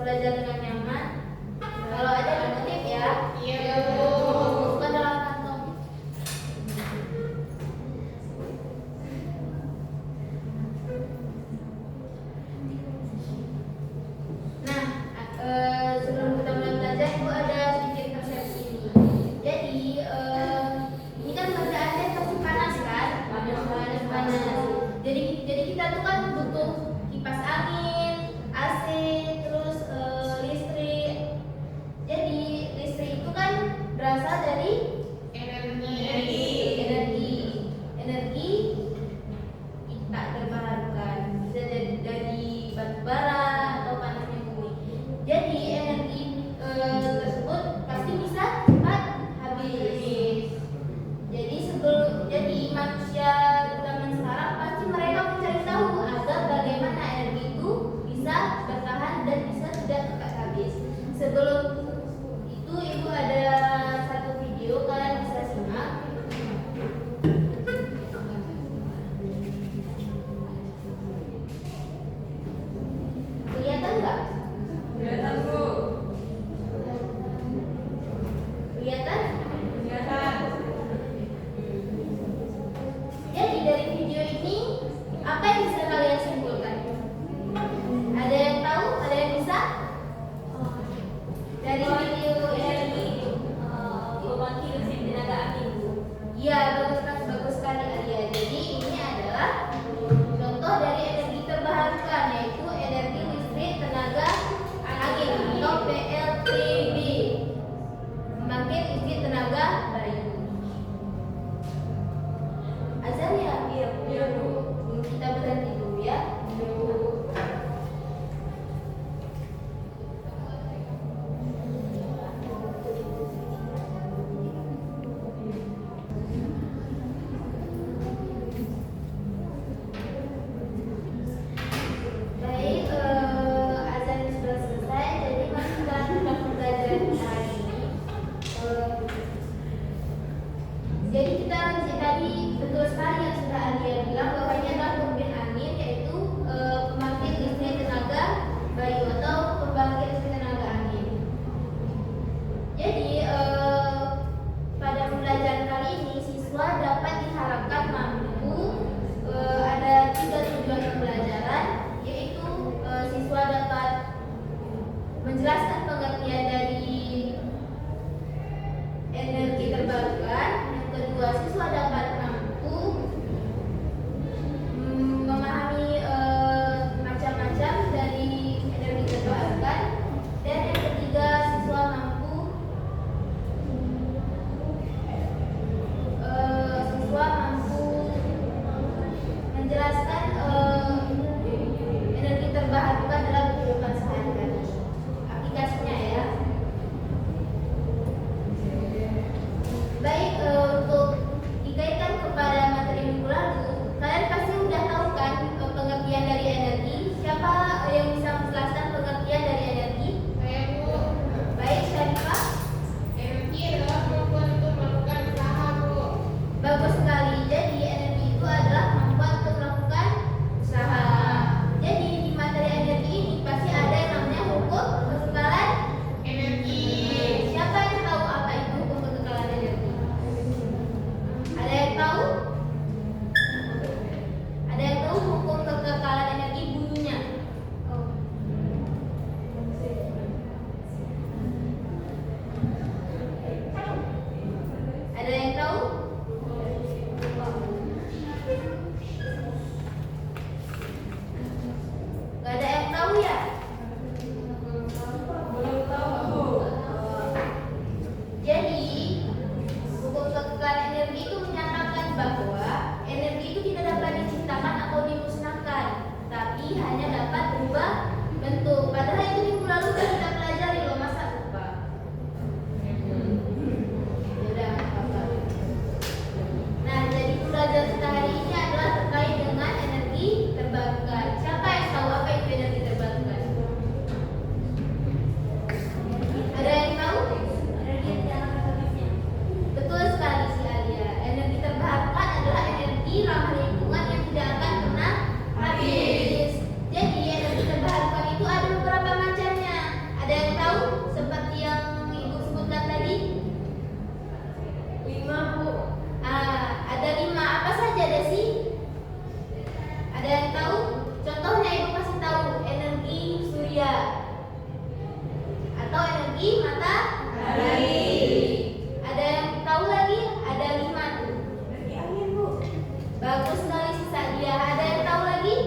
belajar dengan nyaman. Kalau ada dikutip ya. Iya. Bukan dalam kantong. Nah, sebelum kita mulai belajar, Ibu ada sedikit persepsi ini. Jadi, ini kan bacaannya pasti panas kan? Panas. Jadi kita tuh kan butuh kipas angin, AC, terus listrik. Jadi listrik itu kan berasal dari energi tak terbarukan, bisa dari batu bara atau panasnya bumi. Jadi energi lagi matahari. Ada yang tahu lagi? Ada 5 tuh. Energi angin, Bu. Bagus sekali sisa dia. Ada yang tahu lagi?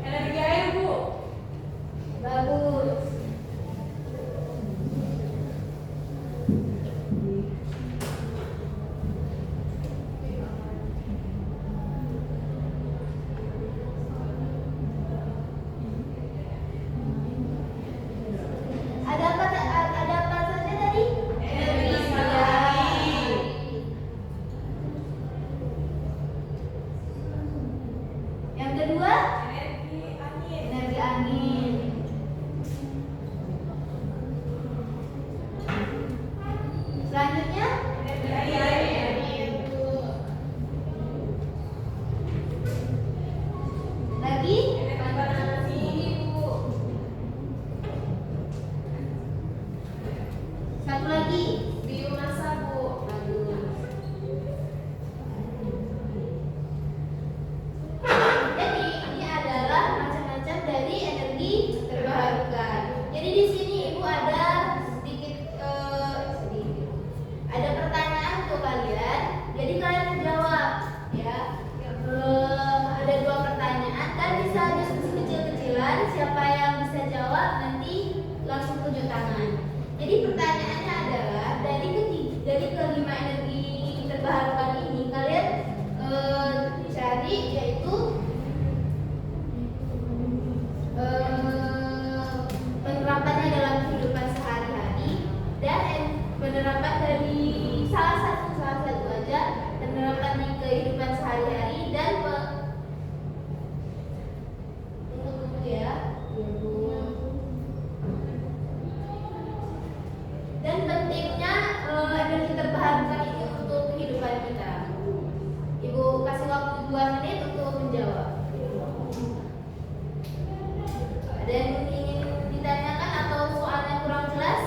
Energi air, Bu. Bagus. Ada apa saja tadi? Energi matahari. Yang kedua, Energi angin. energi angin. Selanjutnya, Energi air. lagi Energi panas bumi, Bu. satu lagi. Biomasa, Bu. Jadi ini adalah macam-macam dari energi terbarukan. Jadi di sini Ibu ada sedikit ada pertanyaan untuk kalian. Jadi kalian jawab ya. Ada 2 pertanyaan kan bisa diskusi kecil-kecilan. Siapa yang bisa jawab nanti langsung tunjuk tangan. Jadi pertanyaannya adalah dari kelima energi terbarukan ini kalian cari yaitu penerapannya dalam kehidupan sehari-hari dan penerapan dari salah satu aja penerapan di kehidupan sehari-hari dan tunggu ya. Dan pentingnya energi terbarukan ini untuk kehidupan kita. Ibu kasih waktu 2 menit untuk menjawab. Ada yang ingin ditanyakan atau soalnya kurang jelas?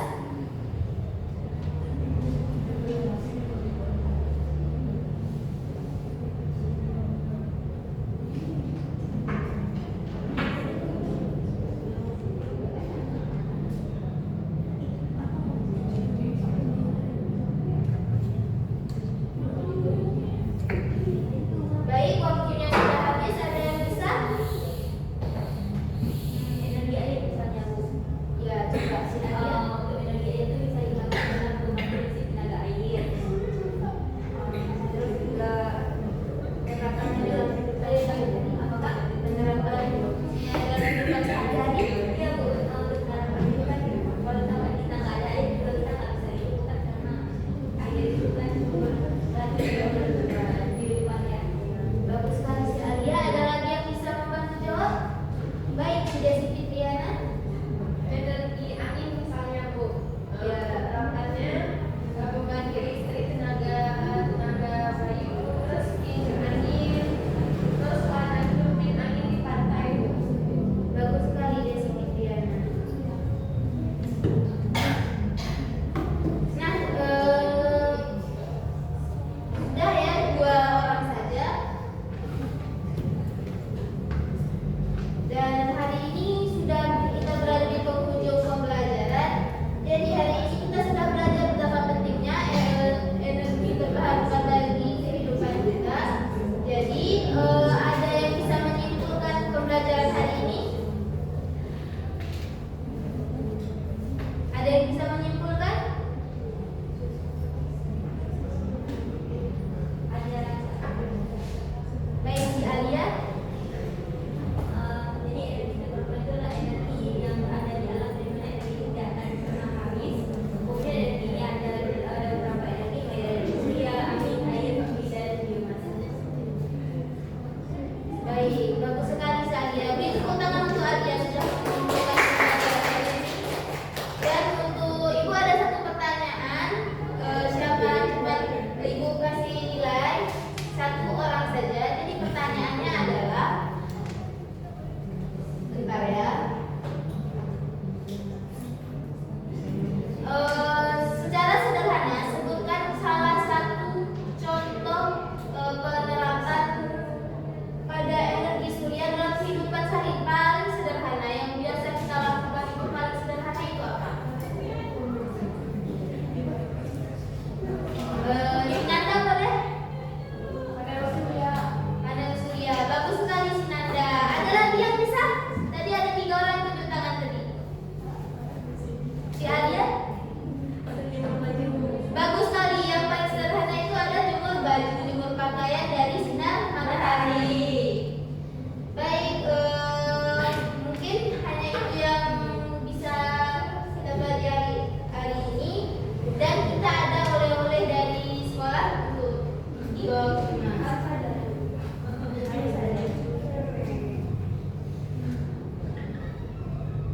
Baik, waktunya sudah habis. Ada yang bisa? Energi air.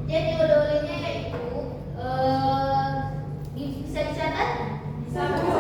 Jadi oleh-olehnya yaitu bisa dicatat? Bisa, Bu.